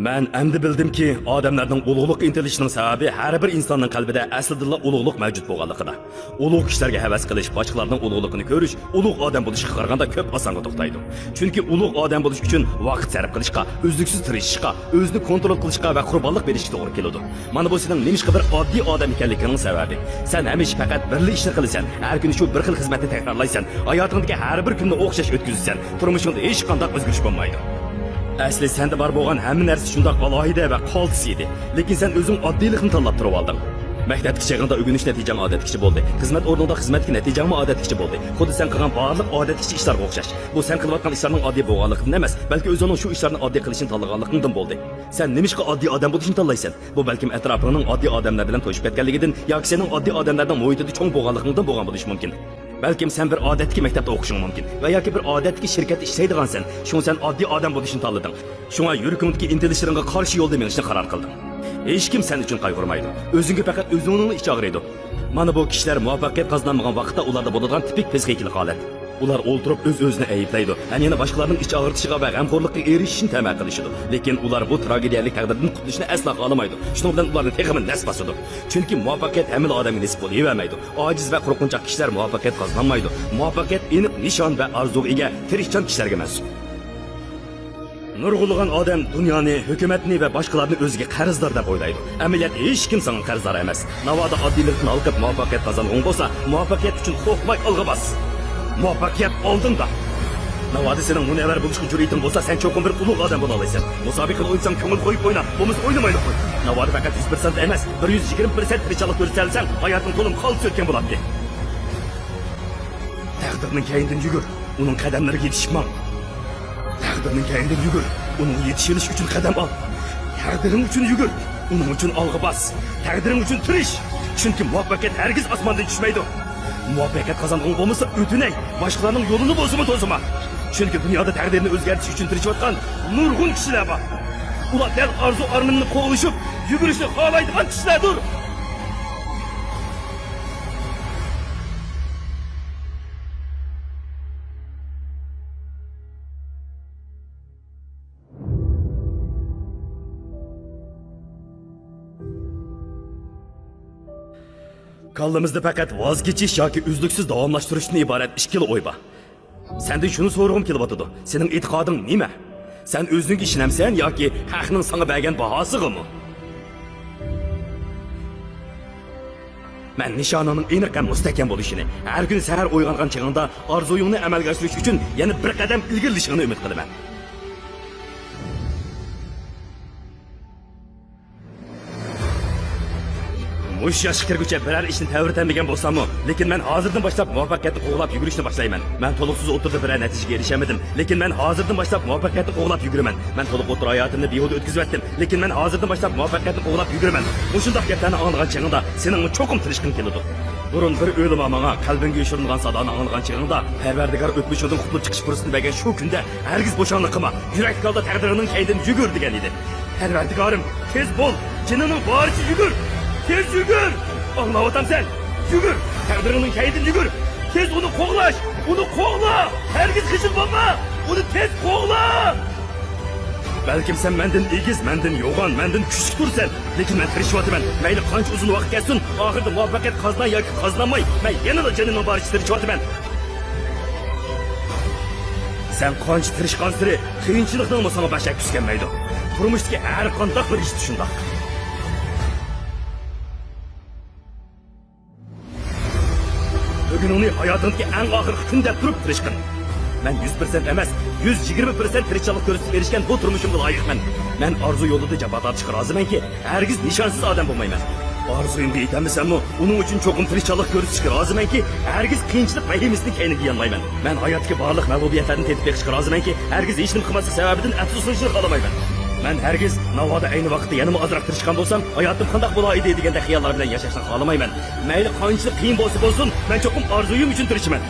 Ben endi bildimki, odamlarning ulug'liqqa intilishining sababi har bir insonning qalbida aslida ulug'liq mavjud bo'lganligida. Ulug' kishilarga havas qilish, boshqalarning ulug'ligini ko'rish, ulug' odam bo'lishga qaraganda ko'p osonga to'xtaydi. Chunki ulug' odam bo'lish uchun vaqt sarf qilishga, uzluksiz tirishishga, o'zini kontrol qilishga va qurbonlik berishga to'g'ri keladi. Mana bu sening nimishqa bir oddiy odam ekanligining sababi. Sen hamisha faqat birli ishni qilasan, har kuni shu bir xil xizmatni takrorlaysan, hayotingdagi har bir kunni o'xshash o'tkazsan, turmushingda hech qanday o'zgarish bo'lmaydi. Asli sende var bo'lgan hamma narsa shundoq alohida va qoltis edi. Lekin sen o'zing oddiylikni tanlab turib olding. Maktabga chaqirganda o'rganish natijang odatkichi bo'ldi. Xizmat o'rnida xizmatga natijang odatkichi bo'ldi. Xuddi sen qilgan barliq odatkichi ishlarga o'xshash. Bu sen qilayotgan ishlarning oddiy bo'lganligidan emas, balki o'zining shu ishlarni oddiy qilishini tanlaganligidan bo'ldi. Sen nimishqa oddiy odam bo'lishni tanlaysan? Bu balkim atrofingning oddiy odamlar bilan to'shib ketganligidan yoki sening oddiy odamlardan muhitida cho'ng bo'lganligidan bo'lgan bo'lishi mumkin. Balkim sen bir odatki maktabda o'qishing mumkin va yoki bir odatki shirkatda ishlaydigansan. Shuni sen oddiy odam bo'lishni tanlading. Shunga yuragingdagi intilishlaringga qarshi yo'lda menishni qaror qilding. Hech kim sen uchun qayg'urmaydi. O'zingga faqat o'zingning ichi og'riydi. Mana bu kishilar muvaffaqiyat qozonmagan vaqtda ularda bo'ladigan tipik psixikalik holat. Ular o'ltirib o'z-o'zini ayiblaydi. Ya'ni boshqalarning ich og'ritishiga va g'amxo'rlikka erishishni ta'min qilishadi. Lekin ular bu tragediyalik taqdirdan qutulishni aslo xohlamaydi. Shuning bilan ularning texmi nasib bosadi. Chunki muvaffaqiyat hamma odamga nisb bo'lavermaydi. Ojiz va qo'rqinchoq kishilar muvaffaqiyat qozonolmaydi. Muvaffaqiyat aniq nishon va orzuga ega tirishchan kishilarga mansub. Nurg'ulg'an odam dunyoni, hukumatni va boshqalarni o'ziga qarzdor deb o'ylaydi. Amaliyat hech kim senga qarzdor emas. Navoda oddiylikni olqib muvaffaqiyat qozongan bo'lsa, muvaffaqiyat uchun qo'rqmay olg'a bos. Muvaffaqiyat oldinda. Navoda sening munevar bo'lishga jur'ating bo'lsa, sen cho'qim bir ulug' odam bo'la olasan. Musobiqani o'ynasan, ko'ngil qo'yib o'yna. Bo'lmasa o'ynamaydi qo'y. Navoda faqat 100% emas, 120% tirikchilik ko'rsatsan, hayoting to'lim qolib o'tgan bo'ladi. Taqdirning kaynidan yugur, uning qadamlariga yetishma. Taqdirning kaynidan yugur, uning yetishilish uchun qadam ol. Taqdiring uchun yugur, uning uchun olg'a bos. Taqdiring uchun tirish. Chunki muvaffaqiyat hargiz osmondan tushmaydi. Muvaffaqiyat qozongan bo'lmasa o'tinay, boshqalarning yo'lini bosima to'sima. Chunki dunyoda taqdirni o'zgartirish uchun tirishayotgan nurg'un kishilar bor. Ular dal orzu armonini qo'g'lishib, yugurishni xohlaydigan kishilardir. Kallamızda faqat voz kechish yoki uzluksiz davomlashtirishdan iborat ikkala o'y bor. Sendan shuni so'rag'im kelibotdi. Sening e'tiqoding nima? Sen o'zing ishonamsan yoki haqning senga bergan bahosig'imi? Men nishonining aniq ham mustahkam bo'lishini, har kun sahar uyg'ongan chog'ingda orzuyingni amalga oshirish uchun yana bir qadam ilgarilashingni umid qilaman. Mush yoshga kirguncha biror ishni ta'virtanmagan bo'lsam-mu, lekin men hozirdan boshlab muvaffaqiyatni qo'g'lab yugurishni boshlayman. Men to'liqsiz o'tirdi biror natijaga erishamadim, lekin men hozirdan boshlab muvaffaqiyatni qo'g'lab yuguraman. Men to'liq o'tir hayotimni behuda o'tkazib o'tdim, lekin men hozirdan boshlab muvaffaqiyatni qo'g'lab yuguraman. Mushundaq gaplarni anglagan chog'ingda sening cho'qim tirishqing keladi. Burun bir o'lim menga qalbingga yoshirilgan sadoni anglagan chog'ingda Parvardigor o'tmishidan qutulib chiqish fursatini bergan shu kunda hargiz bo'shonlik qilma. Yurak qalda taqdirining kaynidan yugur degan edi. Parvardigorim, tez bo'l, jinining boricha yugur. Tez yugur! Anlamatam sen! Yugur! Taqdirining kaynidan yugur! Tez uni qo'g'lash! Uni qo'g'la! Hergiz qishib bo'lma! Uni tez qo'g'la! Balkim sen mendan egiz, mendan yo'g'on, mendan kuchli tursan, lekin men tirishyapman. Mayli qancha uzun vaqt ketsin, oxirida muvaffaqiyat qozona yoki qozonmay, men yana janining boricha tirishyapman. Sen qancha tirishgan siri qiyinchilikdan sana bashak tusganmaydi. Turmushdagi har qanday bir ish shundoq. Bugün onu hayatındaki en ahırkı künde durup tirishqin. Ben 100% emas, 120% tirikchilik ko'rsatib erishgan bu turmushimga loyiqman. Men orzu yo'lida jabhat tortishga rozimanki, hargiz nishonsiz odam bo'lmayman. Orzuyimga yetamisanmi, uning uchun cho'qim tirikchilik ko'rsatishga rozimanki, hargiz qiyinchilik vahimisini kayniga yanmayman. Men hayotga barliq mag'lubiyatlarni tetib berishga rozimanki, hargiz hech nima qilmaslik sababidan afsuslanishni xohlamayman. Men hargiz Navoda ayni vaqtda yanama ozroq tirishgan bo'lsam, hayotim qanday bo'laydi deganda xayollar bilan yashashni xohlamayman. Mayli qancha qiyin bo'lsa bo'lsin, men cho'qim orzuyim uchun tirishiman.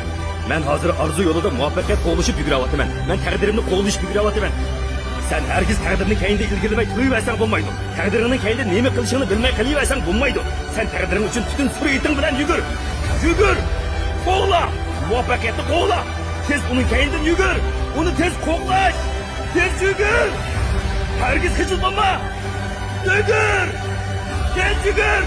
Men hozir orzu yo'lida muvaffaqiyat qo'g'lishib yugurayotiman. Men taqdirimni qo'g'lishib yugurayotiman. Sen hergiz taqdirni kayinda ilgilamay turaversan bo'lmaydi. Taqdiringning kayinda nima qilishini bilmay qilaversan bo'lmaydi. Sen taqdiring uchun butun sur'ating bilan yugur. Yugur! Qo'g'la! Muvaffaqiyatni qo'g'la! Tez uning kayindan yugur! Uni tez qo'g'lash! Tez yugur! Herkes hıçıldanma! Dögür! Gel Dögür!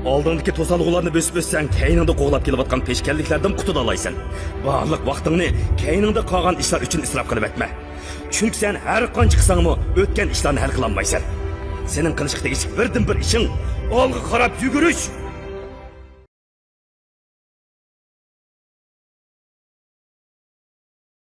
Oldindagi to'salg'ularni bosib o'tsang, keyningda qo'g'lab kelayotgan peshkanliklardan qutula olasan. Barliq vaqtingni keyningda qolgan ishlar uchun isrof qilib etma. Chunki sen har qancha qilsangmi o'tgan ishlarni hal qila olmaysan. Sening qilishga tegishli birdan bir ishing olg'a qarab yugurish.